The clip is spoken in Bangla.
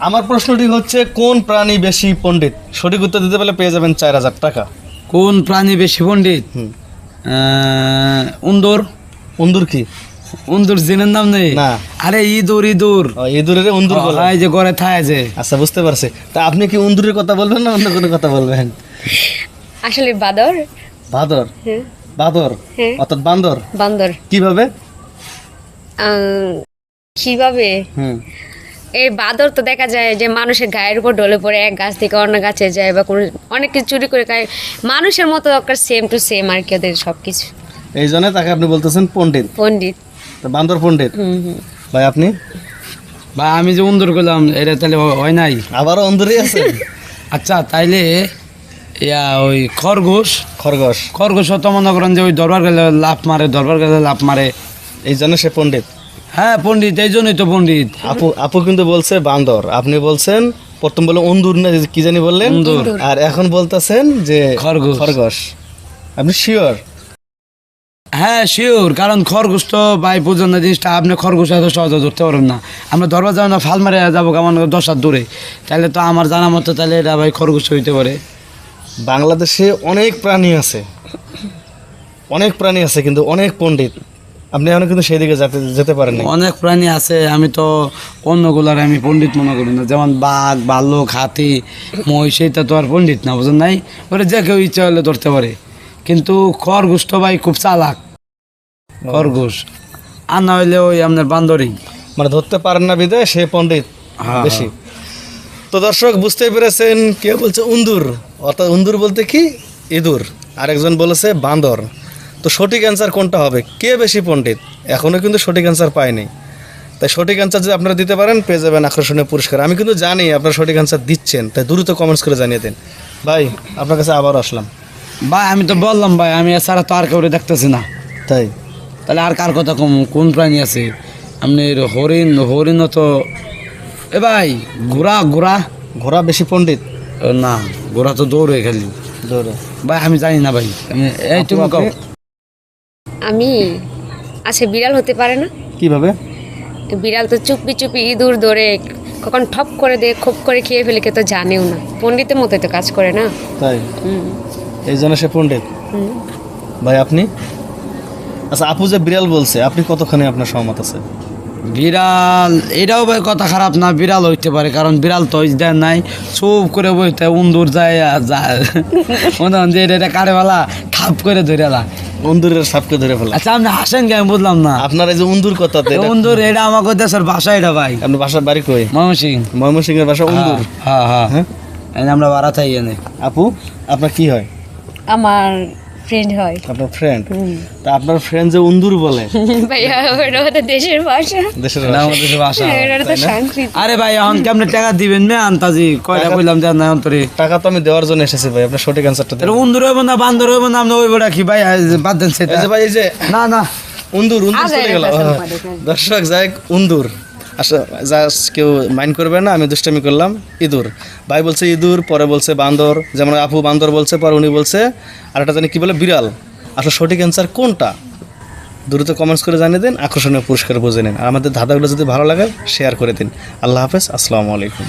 আমার প্রশ্নটি হচ্ছে কোন প্রাণী বেশি পণ্ডিত? সঠিক উত্তর দিতে পারলে পেয়ে যাবেন 4000 টাকা। কোন প্রাণী বেশি পণ্ডিত? উন্দর। উন্দুর কি? উন্দুর জিনের নাম নেই? না। আরে ইঁদুর ইঁদুর। ইঁদুরের উন্দুর বলে? এই যে ঘরে থাকে যে। আচ্ছা, বুঝতে পারছি। তা আপনি কি উন্দুরের কথা বলবেন না অন্য কোনো কথা বলবেন? আসলে বাদর। বাদর? হ্যাঁ। বাদর হ্যাঁ। অর্থাৎ বান্দর? বান্দর। কিভাবে? কিভাবে? হুম। এই বাদর তো দেখা যায় যে মানুষের গায়ের উপর ঢলে পড়ে এক গাছ থেকে অন্য গাছে যায় বা কোনো অনেক কিছু চুরি করে খায়। মানুষের মতো একটা সেম টু সেম আর কি ওদের সব কিছু। এই জন্য তাকে আপনি বলতেছেন পণ্ডিত। পণ্ডিত। তো বান্দর পণ্ডিত। ভাই আপনি? বা আমি যে উন্দর করলাম এটা তাহলে হয় নাই? আবারও অন্দরই আছে? আচ্ছা তাইলে ওই খরগোশ। খরগোশ? খরগোশ তো মনে করেন যে ওই দরবার গেলে লাফ মারে, দরবার গেলে লাফ মারে, এই জন্য সে পণ্ডিত। হ্যাঁ পণ্ডিত, এই জন্যই তো পণ্ডিত। আপু কিন্তু বলছে বান্দর, আপনি বলছেন প্রথম বলে অন্দুর না কি জানি বললেন, আর এখন বলতেছেন যে খরগোশ। খরগোশ। আপনি শিওর? হ্যাঁ শিওর, কারণ খরগোশ তো ভাই বুঝেন না জিনিসটা, আপনি খরগোশ এত সহজে ধরতে পারবেন না। আমরা ধরবার যাবো না, ফাল মারে যাবো কেমন 10 হাত দূরে, তাহলে তো আমার জানা মতো তাহলে এটা ভাই খরগোশ হইতে পারে। বাংলাদেশে অনেক প্রাণী আছে, অনেক প্রাণী আছে কিন্তু অনেক পণ্ডিত। আপনি এখন কিন্তু সেই দিকে যেতে পারেন না। অনেক প্রাণী আছে, আমি তো অন্যগুলার আমি পণ্ডিত মনে করি না, যেমন বাঘ, ভাল্লুক, হাতি, মহিষ, এটা তো আর পণ্ডিত না, বুঝেন নাই? ওরা যে কেউ ইচ্ছা হলে ধরতে পারে, কিন্তু খরগোশ তো ভাই খুব চালাক। খরগোশ আর না হইলে ওই আপনার বান্দরই, মানে ধরতে পারেন না বিদায় সে পণ্ডিত বেশি। তো দর্শক বুঝতেই পেরেছেন, কেউ বলছে উন্দুর, অর্থাৎ উন্দুর বলতে কি ইঁদুর, আরেকজন বলেছে বান্দর। তো সঠিক অ্যান্সার কোনটা হবে, কে বেশি পণ্ডিত? এখনও কিন্তু সঠিক অ্যান্সার পায়নি। তাই সঠিক অ্যান্সার যদি আপনারা দিতে পারেন পেয়ে যাবেন আকর্ষণীয় পুরস্কার। আমি কিন্তু জানি আপনারা সঠিক অ্যান্সার দিচ্ছেন, তাই দ্রুত কমেন্টস করে জানিয়ে দেন। ভাই আপনার কাছে আবার আসলাম। ভাই আমি তো বললাম ভাই, আমি এছাড়া তো আর কেউ দেখতেছি না। তাই? তাহলে আর কার কথা কম, কোন প্রাণী আছে? আপনার হরিণ, হরিণও তো। এ ভাই ঘোড়া, ঘোড়া। ঘোড়া বেশি পণ্ডিত? না, ঘোড়া তো দৌড়ে খালি। দৌড়ে? ভাই আমি জানি না ভাই, এই তুমি কও। আমি আচ্ছা, বিড়াল হতে পারে না? কিভাবে? বিড়াল তো চুপি চুপি ইঁদুর ধরে কখন ঠপ করে দিয়ে খোপ করে খেয়ে ফেলে, কেউ তো জানেও না। পণ্ডিতের মতো তো কাজ করে না। তাই? এই জন্য সে পণ্ডিত। ভাই আপনি? আচ্ছা আপু যে বিড়াল বলছে, আপনি কতখানি আপনার সহমত আছে? বিড়াল, এটাও ভাই কথা খারাপ না, বিড়াল হইতে পারে, কারণ বিড়াল তো দেয় নাই, চুপ করে বইতে উন্দুর যায় মনে হন যে এটা কারে বেলা ঠাপ করে ধরে এলা উন্দুরের সাপকে ধরে ফেলা। আচ্ছা আপনি হাসেন কে, আমি বুঝলাম না। আপনার এই যে উন্দুর কথা, উন্দুর এটা আমাকে দেশের ভাষা, এটা ভাই। আপনার বাসার বাড়ি কই? ময়মনসিংহ। ময়মনসিংহ এর ভাষা উন্দুর? হ্যাঁ হ্যাঁ হ্যাঁ, আমরা বাড়া থাই এনে। আপু আপনার কি হয়? আমার ফ্রেন্ড হয়। আপনার ফ্রেন্ড? তা আপনার ফ্রেন্ড যে উন্দুর বলে, ভাইয়া ওটা আমাদের দেশের ভাষা। দেশের এটা আমাদের দেশের ভাষা। এটা তো সংস্কৃত। আরে ভাই এখন কি আপনি টাকা দিবেন না আন্তাজি কয়টা কইলাম যে না অন্তরে টাকা তো আমি দেওয়ার জন্য এসেছি ভাই, আপনার সঠিক অ্যান্সারটা দেন। উন্দুর হইব না বান্দর হইব না, আপনি ওইটা কি ভাই বাদ দেন সেটা। এই যে ভাই, এই যে না না উন্দুর, উন্দুর চলে গেল। দর্শক যাই উন্দুর, আচ্ছা জাস্ট কেউ মাইন্ড করবে না, আমি দুষ্টামি করলাম। ইঁদুর, ভাই বলছে ইঁদুর, পরে বলছে বান্দর, যেমন আপু বান্দর বলছে, পরে উনি বলছে আর একটা জানি কি বলে বিড়াল। আসলে সঠিক অ্যান্সার কোনটা দ্রুত কমেন্টস করে জানিয়ে দিন, আকর্ষণীয় পুরস্কার বুঝে নিন। আর আমাদের ধাঁধাগুলো যদি ভালো লাগে শেয়ার করে দিন। আল্লাহ হাফেজ, আসসালামু আলাইকুম।